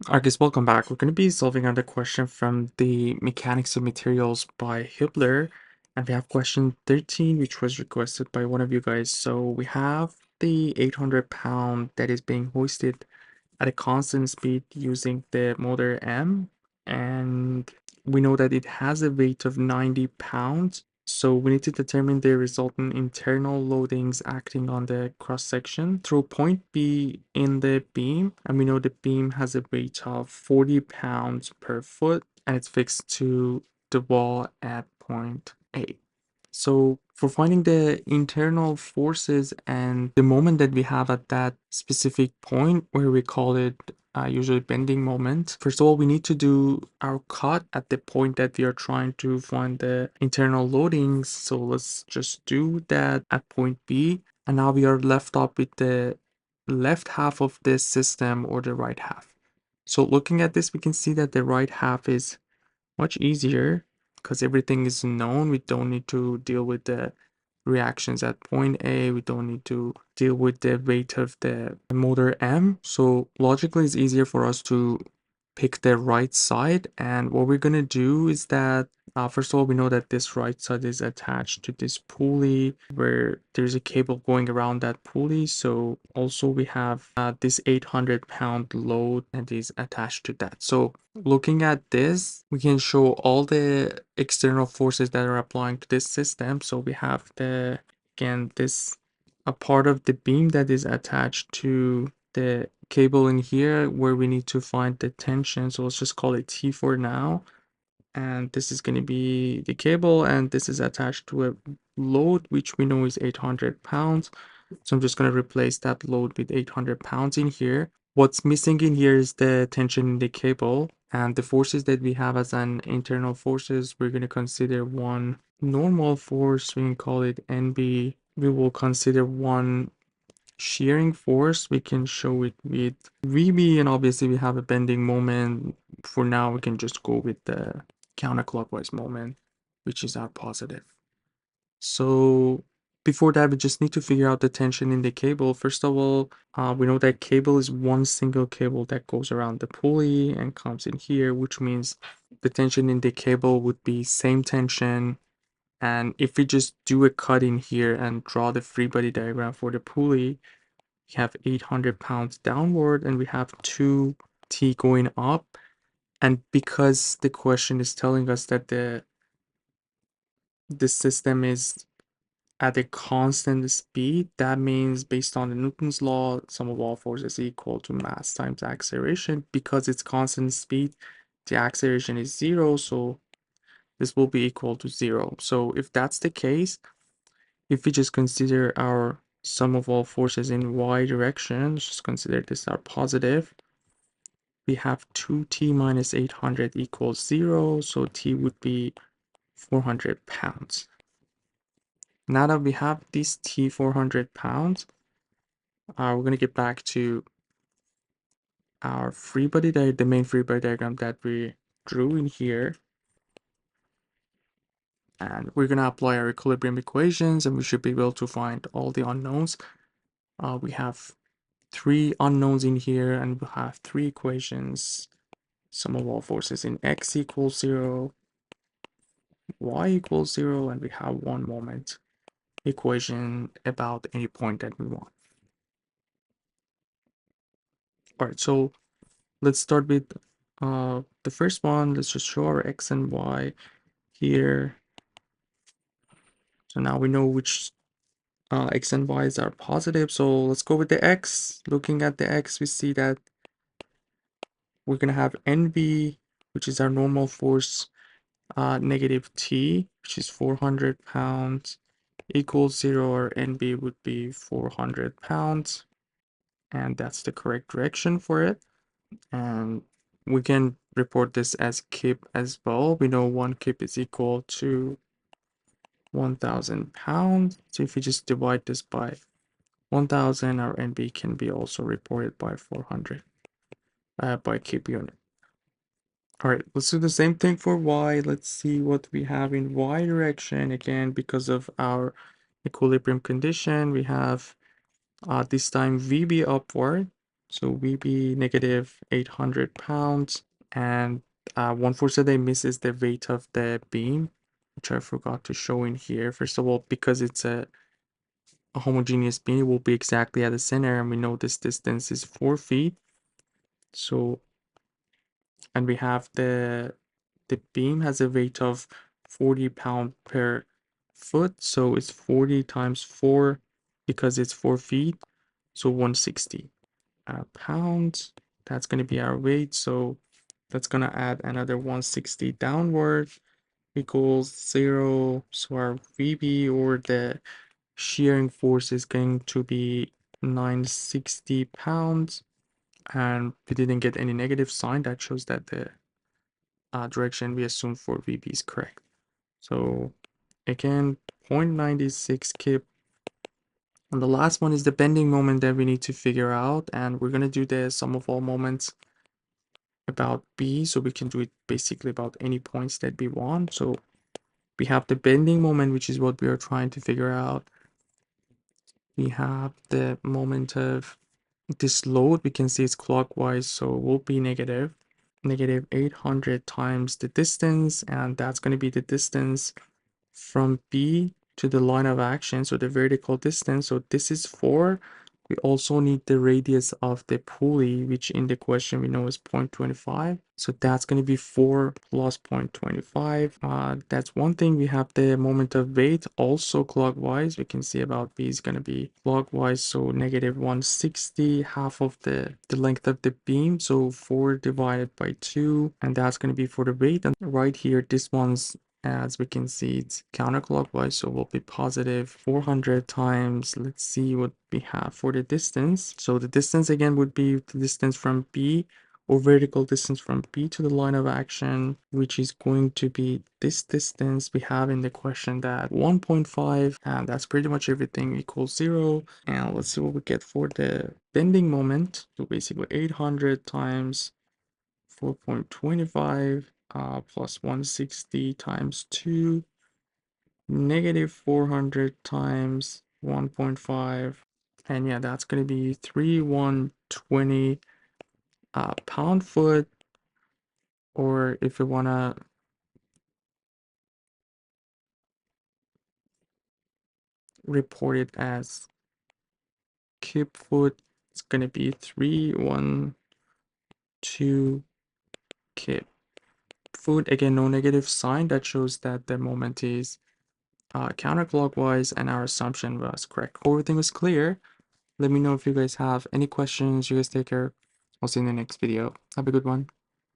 Alright guys, welcome back. We're going to be solving another question from the Mechanics of Materials by Hibbeler. And we have question 13, which was requested by one of you guys. So we have the 800 pound that is being hoisted at a constant speed using the motor M. And we know that it has a weight of 90 pounds. So we need to determine the resultant internal loadings acting on the cross section through point B in the beam. And we know the beam has a weight of 40 pounds per foot and it's fixed to the wall at point A. So for finding the internal forces and the moment that we have at that specific point, where we call it usually bending moment, first of all, we need to do our cut at the point that we are trying to find the internal loadings. So let's just do that at point B. And now we are left up with the left half of this system or the right half. So looking at this, we can see that the right half is much easier because everything is known. We don't need to deal with the reactions at point A. We don't need to deal with the weight of the motor M. So logically, it's easier for us to pick the right side. And what we're going to do is that first of all, we know that this right side is attached to this pulley where there's a cable going around that pulley. So also we have this 800-pound load and is attached to that. So looking at this, we can show all the external forces that are applying to this system. So we have again, this a part of the beam that is attached to the cable in here where we need to find the tension. So let's just call it T for now. And this is going to be the cable, and this is attached to a load which we know is 800 pounds. So I'm just going to replace that load with 800 pounds in here. What's missing in here is the tension in the cable, and the forces that we have as an internal forces, we're going to consider one normal force, we can call it NB. We will consider one shearing force, we can show it with VB, and obviously we have a bending moment. For now, we can just go with the counterclockwise moment, which is our positive. So before that, we just need to figure out the tension in the cable. First of all, we know that cable is one single cable that goes around the pulley and comes in here, which means the tension in the cable would be same tension. And if we just do a cut in here and draw the free body diagram for the pulley, we have 800 pounds downward and we have 2t going up. And because the question is telling us that the system is at a constant speed, that means based on the Newton's law, sum of all forces equal to mass times acceleration. Because it's constant speed, the acceleration is 0, so this will be equal to 0. So if that's the case, if we just consider our sum of all forces in y direction, just consider this our positive, we have 2t minus 800 equals 0, so t would be 400 pounds. Now that we have this t 400 pounds, we're going to get back to our free body the main free body diagram that we drew in here. And we're going to apply our equilibrium equations, and we should be able to find all the unknowns. We have 3 unknowns in here, and we'll have 3 equations. Sum of all forces in x equals 0, y equals 0, and we have one moment equation about any point that we want. All right, so let's start with the first one. Let's just show our x and y here. So now we know which x and y's are positive. So let's go with the x. Looking at the x, we see that we're going to have NB, which is our normal force, negative t, which is 400 pounds, equals 0, or NB would be 400 pounds. And that's the correct direction for it. And we can report this as kip as well. We know 1 kip is equal to 1,000 pounds. So if we just divide this by 1,000, our NB can be also reported by 400 by kip unit. All right, let's do the same thing for y. Let's see what we have in y direction. Again, because of our equilibrium condition, we have this time VB upward. So VB negative 800 pounds. And one force that I miss is the weight of the beam, which I forgot to show in here. First of all, because it's a homogeneous beam, it will be exactly at the center, and we know this distance is 4 feet. So, and we have the beam has a weight of 40 pound per foot, so it's 40 times 4 because it's 4 feet, so 160 pounds. That's going to be our weight, so that's going to add another 160 downward equals 0. So our VB, or the shearing force, is going to be 960 pounds, and we didn't get any negative sign. That shows that the direction we assume for VB is correct. So again, 0.96 kip. And the last one is the bending moment that we need to figure out, and we're going to do the sum of all moments about B, so we can do it basically about any points that we want. So we have the bending moment, which is what we are trying to figure out. We have the moment of this load, we can see it's clockwise, so it will be negative 800 times the distance, and that's going to be the distance from B to the line of action, so the vertical distance. So this is 4. We also need the radius of the pulley, which in the question we know is 0.25. So that's going to be 4 plus 0.25. That's one thing. We have the moment of weight also clockwise. We can see about B is going to be clockwise, so negative 160, half of the length of the beam, so 4 divided by 2, and that's going to be for the weight. And right here, this one's, as we can see, it's counterclockwise, so we'll be positive 400 times, let's see what we have for the distance. So the distance again would be the distance from B, or vertical distance from B to the line of action, which is going to be this distance. We have in the question that 1.5, and that's pretty much everything equals 0. And let's see what we get for the bending moment. So basically 800 times 4.25 plus 160 times 2, negative 400 times 1.5, and yeah, that's going to be 3120 pound foot, or if you want to report it as kip foot, it's going to be 312 kip foot. Again, no negative sign. That shows that the moment is counterclockwise, and our assumption was correct. Everything was clear. Let me know if you guys have any questions. You guys take care. I'll see you in the next video. Have a good one.